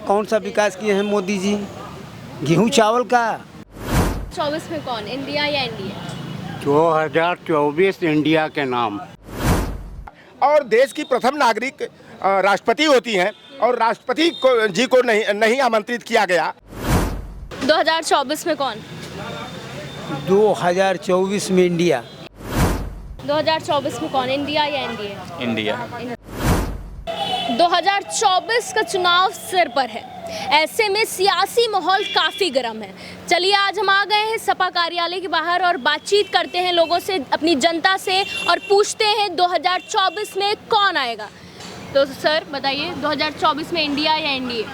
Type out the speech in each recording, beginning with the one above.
कौन सा विकास किए हैं मोदी जी? गेहूं चावल का। 24 में कौन, इंडिया या एनडीए? 2024 इंडिया के नाम। और देश की प्रथम नागरिक राष्ट्रपति होती हैं और राष्ट्रपति जी को नहीं आमंत्रित किया गया। 2024 में कौन? 2024 में इंडिया। 2024 में कौन, इंडिया या एनडीए? इंडिया। 2024 का चुनाव सिर पर है, ऐसे में सियासी माहौल काफ़ी गर्म है। चलिए आज हम आ गए हैं सपा कार्यालय के बाहर और बातचीत करते हैं लोगों से, अपनी जनता से, और पूछते हैं 2024 में कौन आएगा। तो सर बताइए, 2024 में इंडिया या एनडीए?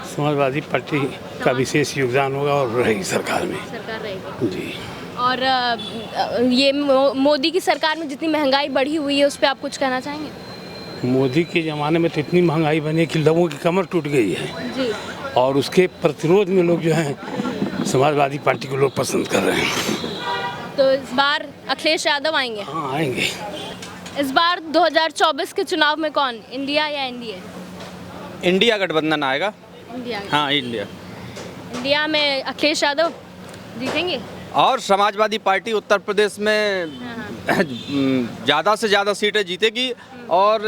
समाजवादी पार्टी का विशेष योगदान होगा और रहेगी सरकार में। सरकार रहेगी जी। और ये मोदी की सरकार में जितनी महंगाई बढ़ी हुई है उस पर आप कुछ कहना चाहेंगे? मोदी के ज़माने में तो इतनी महंगाई बनी कि लोगों की कमर टूट गई है जी। और उसके प्रतिरोध में लोग जो हैं समाजवादी पार्टी को लोग पसंद कर रहे हैं। तो इस बार अखिलेश यादव आएंगे? हाँ, आएंगे। इस बार 2024 के चुनाव में कौन, इंडिया या एनडीए? इंडिया गठबंधन आएगा। इंडिया। हाँ, इंडिया। इंडिया में अखिलेश यादव जीतेंगे? और समाजवादी पार्टी उत्तर प्रदेश में ज़्यादा से ज़्यादा सीटें जीतेगी और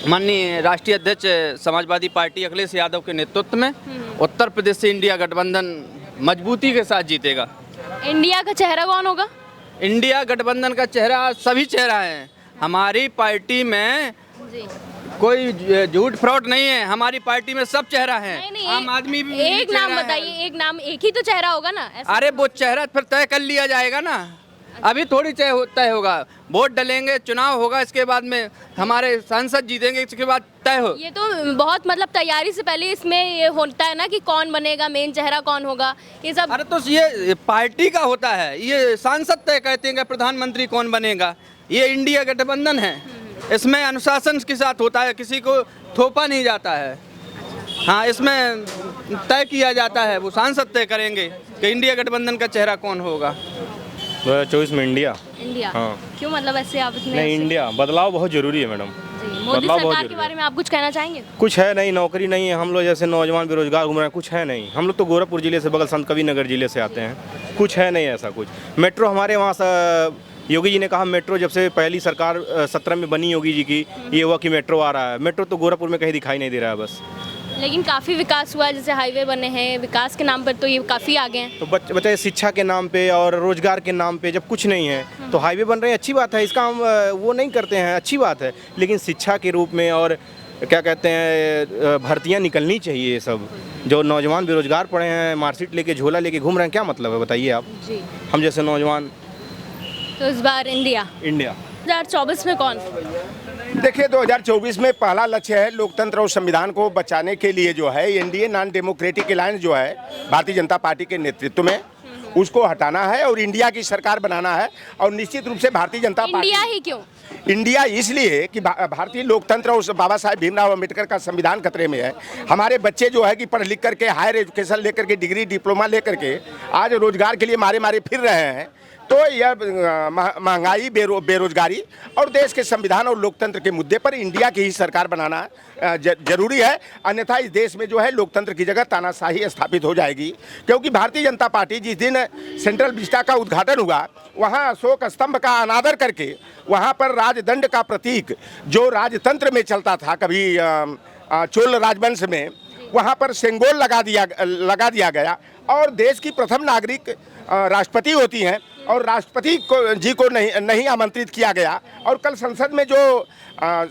माननीय राष्ट्रीय अध्यक्ष समाजवादी पार्टी अखिलेश यादव के नेतृत्व में उत्तर प्रदेश से इंडिया गठबंधन मजबूती के साथ जीतेगा। इंडिया का चेहरा कौन होगा? इंडिया गठबंधन का चेहरा सभी चेहरा हैं। हमारी पार्टी में जी। कोई झूठ फ्रॉड नहीं है, हमारी पार्टी में सब चेहरा है। नहीं, आम आदमी भी एक नाम चेहरा है। बताइए, एक नाम, एक ही तो चेहरा होगा ना ऐसा? अरे वो चेहरा फिर तय कर लिया जाएगा ना, अभी थोड़ी तय होगा। वोट डलेंगे, चुनाव होगा, इसके बाद में हमारे सांसद जीतेंगे, इसके बाद तय हो। ये तो बहुत मतलब तैयारी से पहले इसमें ये होता है ना कि कौन बनेगा, मेन चेहरा कौन होगा, ये सब। अरे तो ये पार्टी का होता है, ये सांसद तय कहते हैं कि प्रधानमंत्री कौन बनेगा। ये इंडिया गठबंधन है, इसमें अनुशासन के साथ होता है, किसी को थोपा नहीं जाता है। हाँ, इसमें तय किया जाता है, वो सांसद तय करेंगे कि इंडिया गठबंधन का चेहरा कौन होगा। 2024 में इंडिया। इंडिया। हाँ। क्यों, मतलब ऐसे आप इतने नहीं, इंडिया बदलाव बहुत जरूरी है मैडम। जी। मोदी बदलाव बहुत सरकार के जरूरी बारे में आप कुछ कहना चाहेंगे? कुछ है नहीं, नौकरी नहीं है, हम लोग जैसे नौजवान बेरोजगार घूम रहे हैं, कुछ है नहीं। हम लोग तो गोरखपुर जिले से, बगल संत कबीर नगर जिले से आते हैं, कुछ है नहीं ऐसा कुछ। मेट्रो हमारे वहाँ योगी जी ने कहा मेट्रो जब से पहली सरकार 17 में बनी योगी जी की, ये हुआ कि मेट्रो आ रहा है। मेट्रो तो गोरखपुर में कहीं दिखाई नहीं दे रहा है बस। लेकिन काफ़ी विकास हुआ है, जैसे हाईवे बने हैं, विकास के नाम पर तो ये काफ़ी आगे हैं। तो बच्चे शिक्षा के नाम पे और रोजगार के नाम पे जब कुछ नहीं है तो हाईवे बन रहे हैं, अच्छी बात है, इसका हम वो नहीं करते हैं, अच्छी बात है। लेकिन शिक्षा के रूप में और क्या कहते हैं भर्तियां निकलनी चाहिए। ये सब जो नौजवान बेरोजगार पड़े हैं, मार्कशीट लेके झोला लेके घूम रहे हैं, क्या मतलब है बताइए आप? जी। हम जैसे नौजवान। तो इस बार इंडिया। 2024 में कौन? देखिए, 2024 में पहला लक्ष्य है लोकतंत्र और संविधान को बचाने के लिए जो है एनडीए नॉन डेमोक्रेटिक अलायंस जो है भारतीय जनता पार्टी के नेतृत्व में, उसको हटाना है और इंडिया की सरकार बनाना है। और निश्चित रूप से भारतीय जनता पार्टी। इंडिया ही क्यों? इंडिया इसलिए कि भारतीय लोकतंत्र और बाबा साहेब भीमराव अम्बेडकर का संविधान खतरे में है। हमारे बच्चे जो है कि पढ़ लिख करके हायर एजुकेशन लेकर के, डिग्री डिप्लोमा लेकर के आज रोजगार के लिए मारे मारे फिर रहे हैं। तो यह महंगाई, बेरोजगारी और देश के संविधान और लोकतंत्र के मुद्दे पर इंडिया की ही सरकार बनाना जरूरी है। अन्यथा इस देश में जो है लोकतंत्र की जगह तानाशाही स्थापित हो जाएगी। क्योंकि भारतीय जनता पार्टी जिस दिन सेंट्रल विस्टा का उद्घाटन हुआ, वहाँ अशोक स्तंभ का अनादर करके वहाँ पर राजदंड का प्रतीक जो राजतंत्र में चलता था कभी चोल राजवंश में, वहाँ पर सेंगोल लगा दिया गया। और देश की प्रथम नागरिक राष्ट्रपति होती हैं और राष्ट्रपति जी को नहीं आमंत्रित किया गया। और कल संसद में जो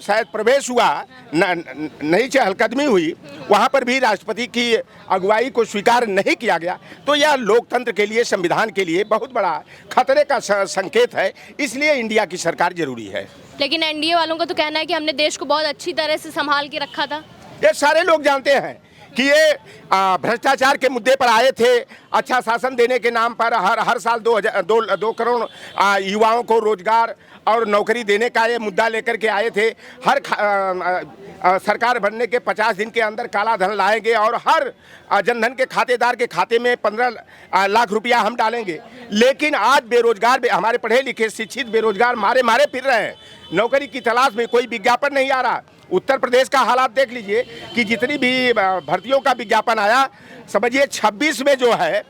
शायद प्रवेश हुआ, नई चहलकदमी हुई, वहाँ पर भी राष्ट्रपति की अगुवाई को स्वीकार नहीं किया गया। तो यह लोकतंत्र के लिए, संविधान के लिए बहुत बड़ा खतरे का संकेत है। इसलिए इंडिया की सरकार जरूरी है। लेकिन एनडीए वालों का तो कहना है कि हमने देश को बहुत अच्छी तरह से संभाल के रखा था। ये सारे लोग जानते हैं कि ये भ्रष्टाचार के मुद्दे पर आए थे। अच्छा शासन देने के नाम पर हर साल 2 करोड़ युवाओं को रोजगार और नौकरी देने का ये मुद्दा लेकर के आए थे। हर सरकार बनने के 50 दिन के अंदर काला धन लाएंगे और हर जनधन के खातेदार के खाते में 15 लाख रुपया हम डालेंगे। लेकिन आज बेरोजगार, हमारे पढ़े लिखे शिक्षित बेरोजगार मारे फिर रहे हैं। नौकरी की तलाश में कोई विज्ञापन नहीं आ रहा। उत्तर प्रदेश का हालात देख लीजिए कि जितनी भी भर्तियों का विज्ञापन आया, समझिए 26 में जो है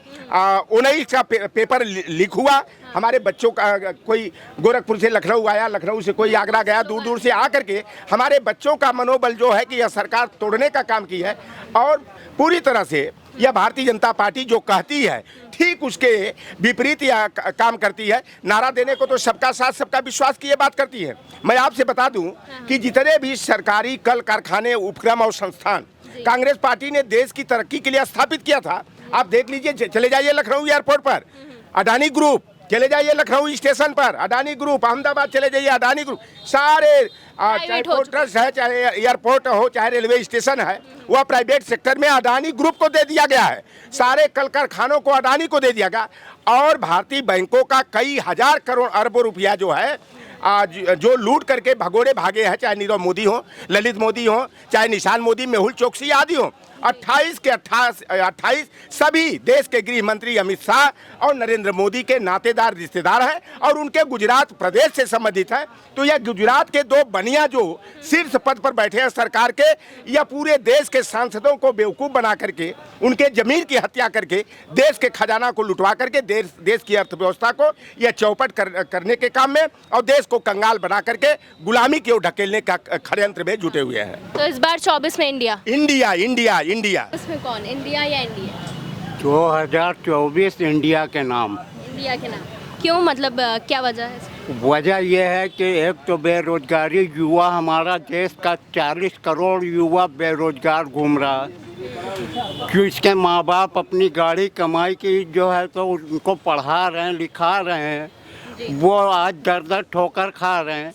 19 का पेपर लीक हुआ। हमारे बच्चों का कोई गोरखपुर से लखनऊ आया, लखनऊ से कोई आगरा गया, दूर दूर से आकर के हमारे बच्चों का मनोबल जो है कि यह सरकार तोड़ने का काम की है। और पूरी तरह से यह भारतीय जनता पार्टी जो कहती है ठीक उसके विपरीत यह काम करती है। नारा देने को तो सबका साथ सबका विश्वास की ये बात करती है। मैं आपसे बता दूं कि जितने भी सरकारी कल कारखाने, उपक्रम और संस्थान कांग्रेस पार्टी ने देश की तरक्की के लिए स्थापित किया था, आप देख लीजिए, चले जाइए लखनऊ एयरपोर्ट पर अडानी ग्रुप, चले जाइए लखनऊ स्टेशन पर अडानी ग्रुप, अहमदाबाद चले जाइए अडानी ग्रुप, सारे चाहे पोर्ट्स है, चाहे एयरपोर्ट हो, चाहे रेलवे स्टेशन है, वह प्राइवेट सेक्टर में अडानी ग्रुप को दे दिया गया है। सारे कल कारखानों को अडानी को दे दिया गया। और भारतीय बैंकों का कई हजार करोड़ अरबों रुपया जो है जो लूट करके भगोड़े भागे हैं, चाहे नीरव मोदी हो, ललित मोदी हो, चाहे निशान मोदी, मेहुल चोकसी आदि हो। 28 के 28 सभी देश के गृह मंत्री अमित शाह और नरेंद्र मोदी के नातेदार रिश्तेदार हैं और उनके गुजरात प्रदेश से संबंधित हैं। तो यह गुजरात के दो बनिया जो शीर्ष पद पर बैठे हैं सरकार के, यह पूरे देश के सांसदों को बेवकूफ़ बना करके, उनके जमीन की हत्या करके, देश के खजाना को लुटवा करके देश की अर्थव्यवस्था को यह चौपट करने के काम में और देश को कंगाल बना करके गुलामी की ओर ढकेलने का षड्यंत्र में जुटे हुए हैं। तो इस बार 24 में इंडिया इसमें कौन, इंडिया या एनडीए? 2024 इंडिया के नाम। इंडिया के नाम क्यों, मतलब क्या वजह है? वजह यह है कि एक तो बेरोजगारी, युवा, हमारा देश का 40 करोड़ युवा बेरोजगार घूम रहा है। क्यों इसके माँ बाप अपनी गाड़ी कमाई की जो है तो उनको पढ़ा रहे हैं, लिखा रहे हैं, वो आज दर ठोकर खा रहे हैं।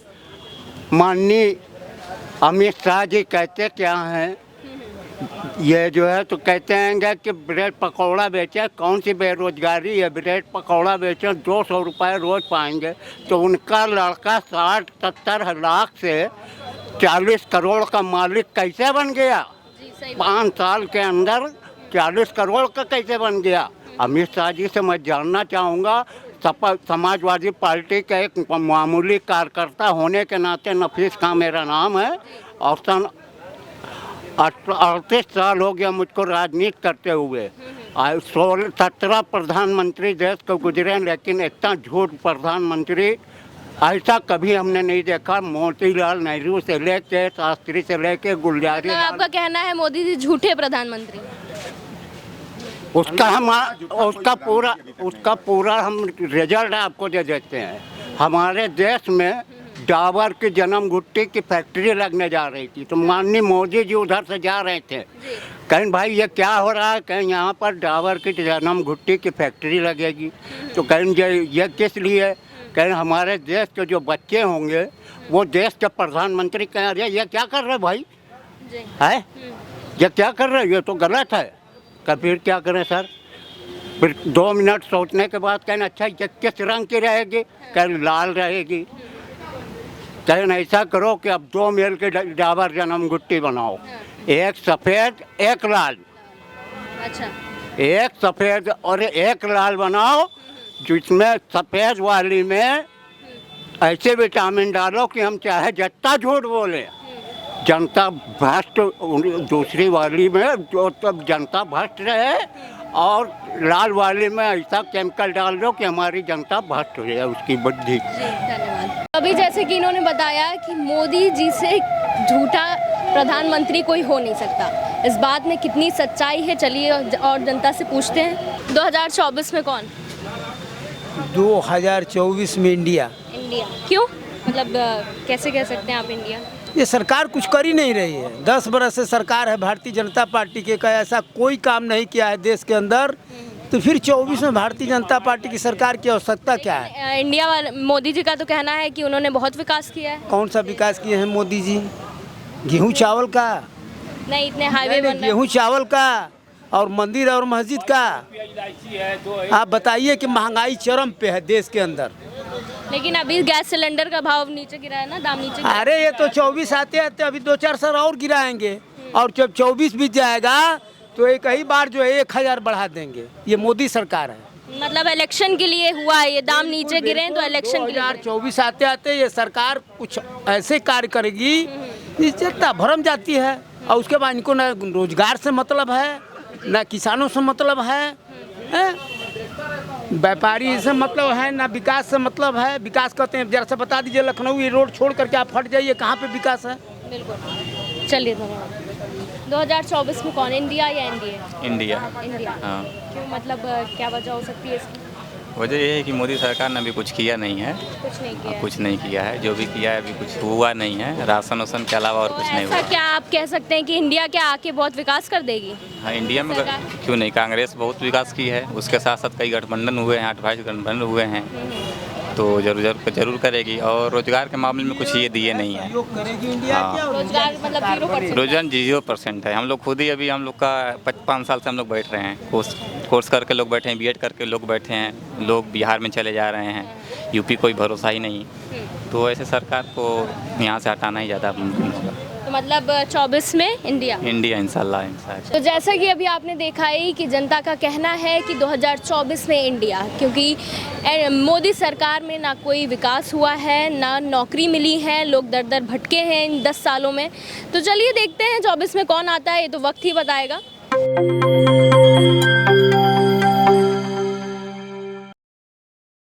माननीय अमित शाह जी कहते क्या हैं, ये जो है तो कहते हैं कि ब्रेड पकौड़ा बेचे, कौन सी बेरोजगारी है, ब्रेड पकौड़ा बेचे 200 रुपये रोज़ पाएंगे। तो उनका लड़का 60-70 लाख से 40 करोड़ का मालिक कैसे बन गया? 5 साल के अंदर 40 करोड़ का कैसे बन गया? अमित शाह जी से मैं जानना चाहूँगा। समाजवादी पार्टी का एक मामूली कार्यकर्ता होने के नाते नफीस खां मेरा नाम है और सन 38 साल हो गया मुझको राजनीति करते हुए। 17 प्रधानमंत्री देश को गुजरे, लेकिन इतना झूठ प्रधानमंत्री ऐसा कभी हमने नहीं देखा। मोतीलाल नेहरू से लेके, शास्त्री से लेके, गुलजारी। तो आपका कहना है मोदी जी झूठे प्रधानमंत्री? उसका पूरा हम रिजल्ट आपको दे देते हैं। हमारे देश में डाबर की जन्म घुट्टी की फैक्ट्री लगने जा रही थी, तो माननीय मोदी जी उधर से जा रहे थे। कहीं भाई ये क्या हो रहा है, कहीं यहाँ पर डाबर की जन्म घुट्टी की फैक्ट्री लगेगी। तो कहीं ये किस लिए? कहीं हमारे देश के जो बच्चे होंगे वो देश के प्रधानमंत्री कह रहे ये क्या कर रहे भाई है, ये क्या कर रहे, ये तो गलत है। फिर क्या करें सर? फिर 2 मिनट सोचने के बाद कहना अच्छा ये किस रंग की रहेगी? कहीं लाल रहेगी। कहीं ऐसा करो कि अब 2 मेल के डाबर जन्म गुट्टी बनाओ, एक सफ़ेद एक लाल। अच्छा, एक सफ़ेद और एक लाल बनाओ, जिसमें सफ़ेद वाली में ऐसे विटामिन डालो कि हम चाहे जितना झूठ बोले जनता भ्रष्ट, दूसरी वाली में जो तब जनता भ्रष्ट रहे, और लाल वाली में ऐसा केमिकल डाल दो कि हमारी जनता भ्रष्ट हो जाए उसकी बुद्धि। धन्यवाद। अभी जैसे कि इन्होंने बताया कि मोदी जी से झूठा प्रधानमंत्री कोई हो नहीं सकता, इस बात में कितनी सच्चाई है चलिए और जनता से पूछते हैं। 2024 में कौन? 2024 में इंडिया। इंडिया क्यों, मतलब कैसे कह सकते हैं आप इंडिया? ये सरकार कुछ कर ही नहीं रही है। 10 बरस से सरकार है भारतीय जनता पार्टी के, का ऐसा कोई काम नहीं किया है देश के अंदर, तो फिर 24 में भारतीय जनता पार्टी की सरकार की आवश्यकता क्या है? इंडिया वाले मोदी जी का तो कहना है कि उन्होंने बहुत विकास किया है। कौन सा विकास किए हैं मोदी जी? गेहूँ चावल का नहीं, इतने हाईवे बन रहे हैं। गेहूँ चावल का और मंदिर और मस्जिद का। आप बताइए कि महंगाई चरम पे है देश के अंदर। लेकिन अभी गैस सिलेंडर का भाव नीचे गिरा है ना, दाम नीचे गिरा है। अरे ये तो 24 आते आते अभी 2-4 सौ और गिराएंगे, और जब 24 बीत जाएगा तो एक ही बार जो है 1000 बढ़ा देंगे। ये मोदी सरकार है। मतलब इलेक्शन के लिए हुआ है ये, दाम नीचे गिरे हैं तो इलेक्शन के लिए। 2024 आते आते ये सरकार कुछ ऐसे कार्य करेगी जनता भरम जाती है। और उसके बाद इनको ना रोजगार से मतलब है, ना किसानों से मतलब है, व्यापारी से मतलब है, ना विकास से मतलब है। विकास कहते हैं, जरा सा बता दीजिए लखनऊ ये रोड छोड़ करके आप हट जाइए, कहाँ पे विकास है? बिल्कुल। चलिए धन्यवाद। 2024 में कौन, इंडिया या एनडीए? इंडिया। इंडिया। हाँ, क्यों, मतलब क्या वजह हो सकती है इसकी? वजह ये है कि मोदी सरकार ने अभी कुछ किया नहीं है। कुछ नहीं किया है। कुछ नहीं किया है, जो भी किया है अभी कुछ हुआ नहीं है। राशन वाशन के अलावा और तो कुछ नहीं ऐसा हुआ। क्या आप कह सकते हैं कि इंडिया क्या आके बहुत विकास कर देगी? हाँ, इंडिया में सरकार? क्यों नहीं, कांग्रेस बहुत विकास की है। उसके साथ साथ कई गठबंधन हुए हैं, 8 गठबंधन हुए हैं, तो जरूर करेगी। और रोजगार के मामले में कुछ ये दिए नहीं है। सहयोग करेगी इंडिया हाँ। क्या? और रोजगार मतलब 0%? रोजगार 0% है। हम लोग खुद ही अभी हम लोग का 5 साल से हम लोग बैठ रहे हैं, कोर्स करके लोग बैठे हैं, बीएड करके लोग बैठे हैं, लोग बिहार में चले जा रहे हैं, यूपी कोई भरोसा ही नहीं। तो ऐसे सरकार को यहाँ से हटाना ही ज़्यादा मुमकिन होगा। तो मतलब 24 में इंडिया? इंडिया इंशाल्लाह इंशाल्लाह। तो जैसा कि अभी आपने देखा ही कि जनता का कहना है कि 2024 में इंडिया, क्योंकि मोदी सरकार में ना कोई विकास हुआ है, ना नौकरी मिली है, लोग दर दर भटके हैं इन 10 सालों में। तो चलिए देखते हैं 24 में कौन आता है, ये तो वक्त ही बताएगा।